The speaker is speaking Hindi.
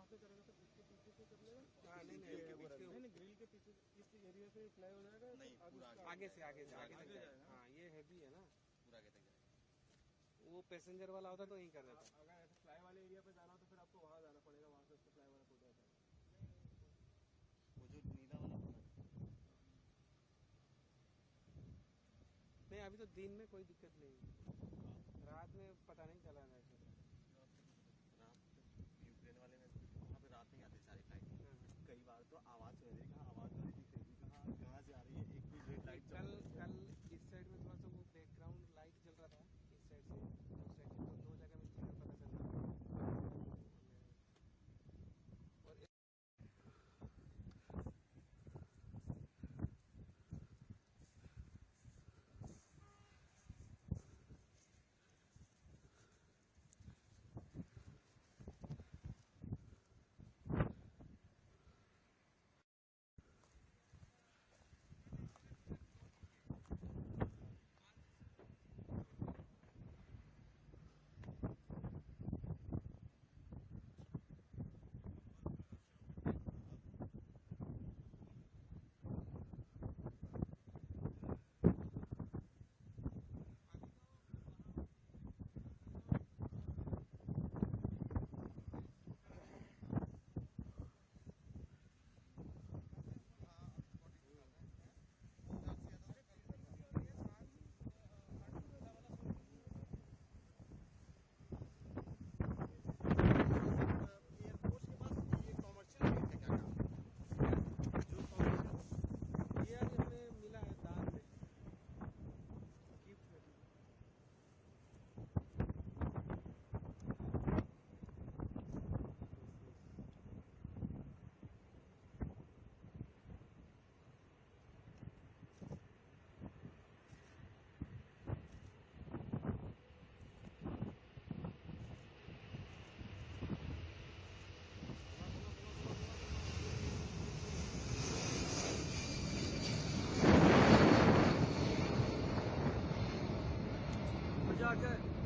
से करेगा तो इसके पीछे से कर लेगा। हाँ नहीं ग्रिल के पीछे इस एरिया से फ्लाई हो जाएगा। नहीं पूरा आगे से आगे जाएगा। हाँ ये हैवी है ना, पूरा आगे तक जाएगा। वो पैसेंजर वाला होता तो यहीं कर देता। अगर ऐसे फ्लाई वाले एरिया पे जाना हो तो फिर आपको वहाँ जाना पड़ेगा, वहाँ से उसके फ्लाई वाला टूट जाता है। वो जो नीला वाला नहीं अभी तो दिन में कोई दिक्कत नहीं, रात में पता नहीं चला था। यूक्रेन वाले में वहाँ पे रात में आते सारे फ्लाइट। कई बार तो आवाज सुन रही, आवाज आ रही थी, कहाँ से आ रही है, एक भी रेड लाइट। कल इस साइड में थोड़ा सा वो बैकग्राउंड लाइट जल रहा था, इस साइड से उस साइड से, तो दो जगह में पता चल रहा था। और मजा आ जाए।